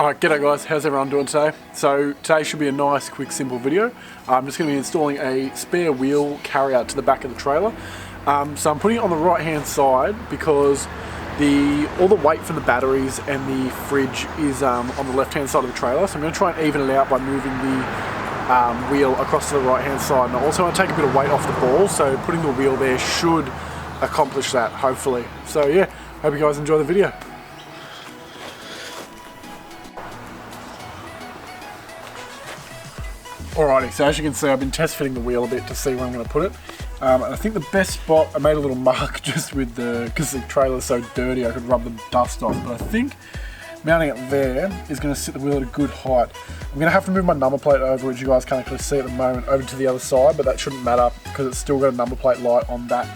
Alright, g'day guys, how's everyone doing today? So today should be a nice, quick, simple video. I'm just going to be installing a spare wheel carrier to the back of the trailer. So I'm putting it on the right hand side because all the weight from the batteries and the fridge is on the left hand side of the trailer. So I'm going to try and even it out by moving the wheel across to the right hand side. And I also want to take a bit of weight off the ball, so putting the wheel there should accomplish that, hopefully. So yeah, hope you guys enjoy the video. Alrighty, so as you can see, I've been test fitting the wheel a bit to see where I'm going to put it. And I think the best spot, I made a little mark just with because the trailer's so dirty I could rub the dust off, but I think mounting it there is going to sit the wheel at a good height. I'm going to have to move my number plate over, which you guys can't actually see at the moment, over to the other side, but that shouldn't matter because it's still got a number plate light on that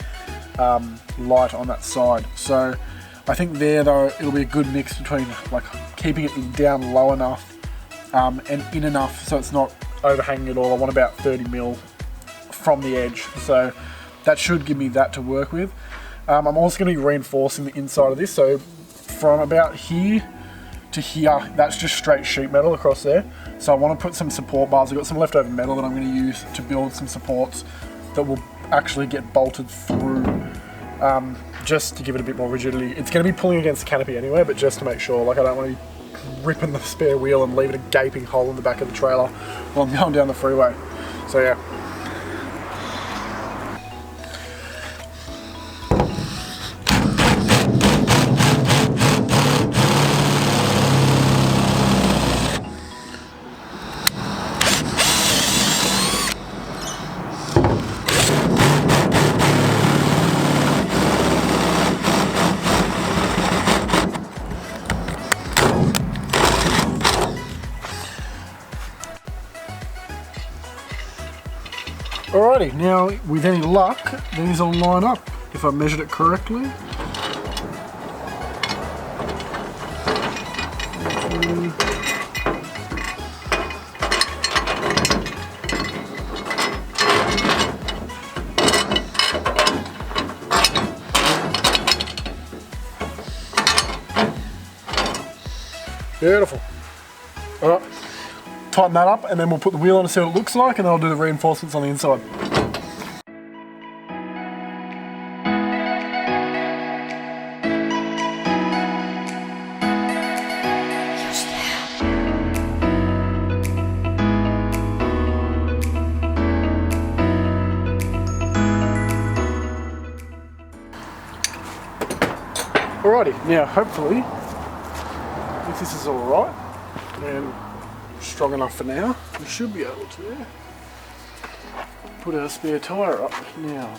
side. So I think there though, it'll be a good mix between like keeping it down low enough and in enough so it's not overhanging at all. I want about 30mm from the edge, so that should give me that to work with. I'm also going to be reinforcing the inside of this, so from about here to here, that's just straight sheet metal across there. So I want to put some support bars. I've got some leftover metal that I'm going to use to build some supports that will actually get bolted through, just to give it a bit more rigidity. It's going to be pulling against the canopy anyway, but just to make sure, like I don't want to be ripping the spare wheel and leaving a gaping hole in the back of the trailer while I'm going down the freeway. So yeah. Alrighty, now with any luck, these will line up if I measured it correctly. Beautiful. Alright. Tighten that up and then we'll put the wheel on to see what it looks like, and then I'll do the reinforcements on the inside. Alrighty, now hopefully, if this is alright, and strong enough for now, we should be able to put our spare tyre up now.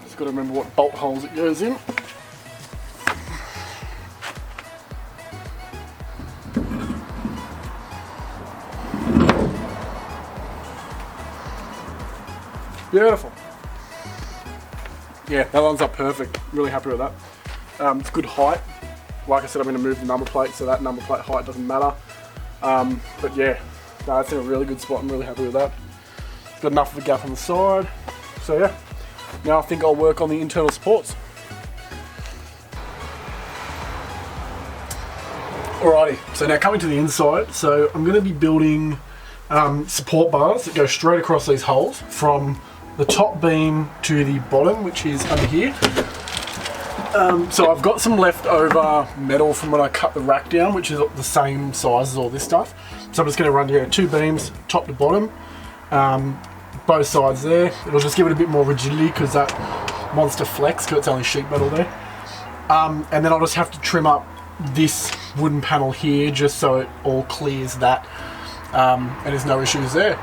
Just got to remember what bolt holes it goes in. Beautiful. Yeah, that lines up perfect. Really happy with that. It's good height. Like I said, I'm going to move the number plate so that number plate height doesn't matter. But yeah, no, that's in a really good spot. I'm really happy with that. Got enough of a gap on the side. So yeah, now I think I'll work on the internal supports. Alrighty, so now coming to the inside. So I'm going to be building support bars that go straight across these holes from the top beam to the bottom, which is under here. So I've got some leftover metal from when I cut the rack down, which is the same size as all this stuff. So I'm just going to run here 2 beams, top to bottom, both sides there. It'll just give it a bit more rigidity because that wants to flex because it's only sheet metal there. And then I'll just have to trim up this wooden panel here just so it all clears that, and there's no issues there.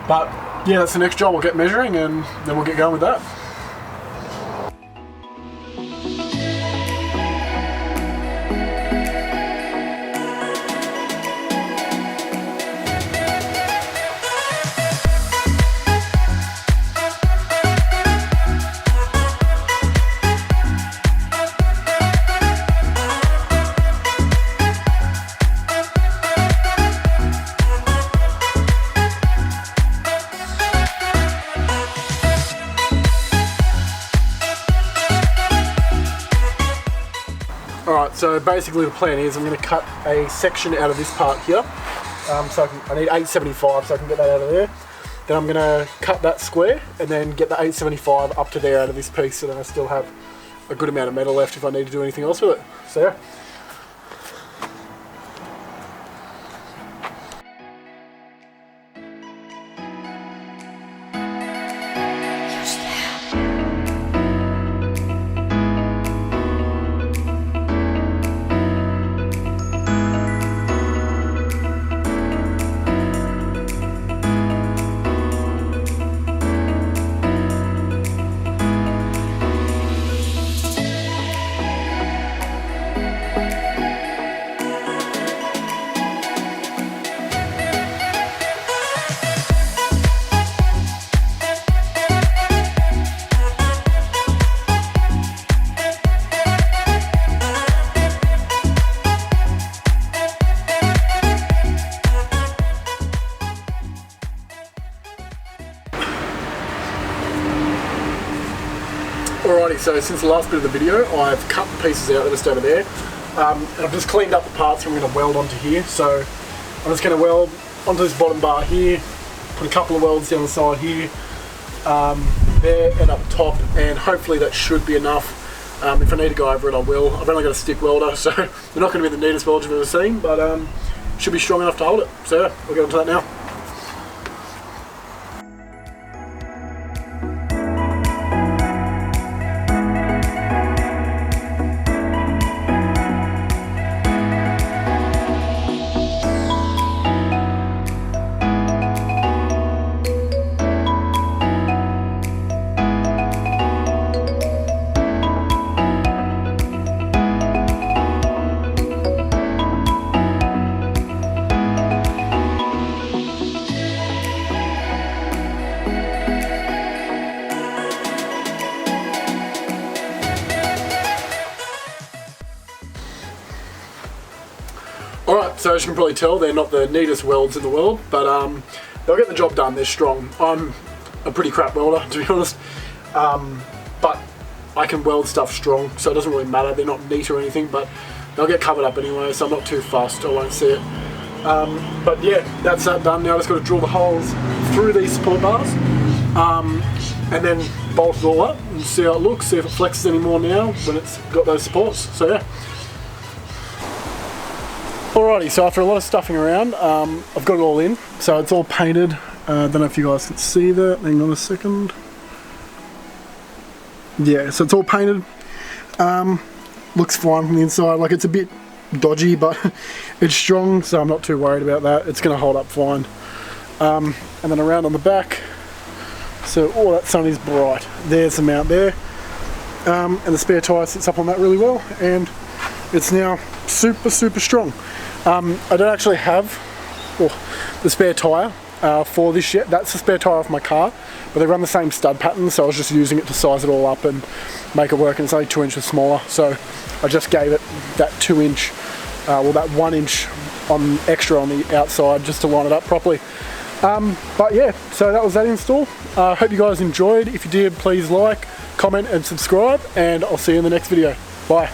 But yeah, that's the next job. We'll get measuring and then we'll get going with that. Alright, so basically the plan is I'm going to cut a section out of this part here. So I need 875 so I can get that out of there. Then I'm going to cut that square and then get the 875 up to there out of this piece, so then I still have a good amount of metal left if I need to do anything else with it. So yeah. Alrighty, so since the last bit of the video, I've cut the pieces out that are just over there. And I've just cleaned up the parts I'm going to weld onto here. So I'm just going to weld onto this bottom bar here, put a couple of welds down the side here, there and up top, and hopefully that should be enough. If I need to go over it, I will. I've only got a stick welder, so they're not going to be the neatest welds you've ever seen, but should be strong enough to hold it. So yeah, we'll get onto that now. Alright, so as you can probably tell, they're not the neatest welds in the world, but they'll get the job done, they're strong. I'm a pretty crap welder, to be honest, but I can weld stuff strong, so it doesn't really matter. They're not neat or anything, but they'll get covered up anyway, so I'm not too fussed, I won't see it. But yeah, that's that done. Now I've just got to drill the holes through these support bars, and then bolt it all up and see how it looks, see if it flexes any more now when it's got those supports, so yeah. Alrighty, so after a lot of stuffing around, I've got it all in, so it's all painted. I don't know if you guys can see that, hang on a second. Yeah, so it's all painted. Looks fine from the inside, like it's a bit dodgy, but it's strong, so I'm not too worried about that. It's going to hold up fine. And then around on the back, so all that sun is bright. There's the mount there, and the spare tyre sits up on that really well, and it's now super strong. I don't actually have the spare tyre for this yet. That's the spare tyre off my car, but they run the same stud pattern, so I was just using it to size it all up and make it work, and it's only 2 inches smaller, so I just gave it that 2 inch, well that 1 inch on extra on the outside just to line it up properly. But yeah, so that was that install. Hope you guys enjoyed. If you did, please like, comment and subscribe, and I'll see you in the next video. Bye.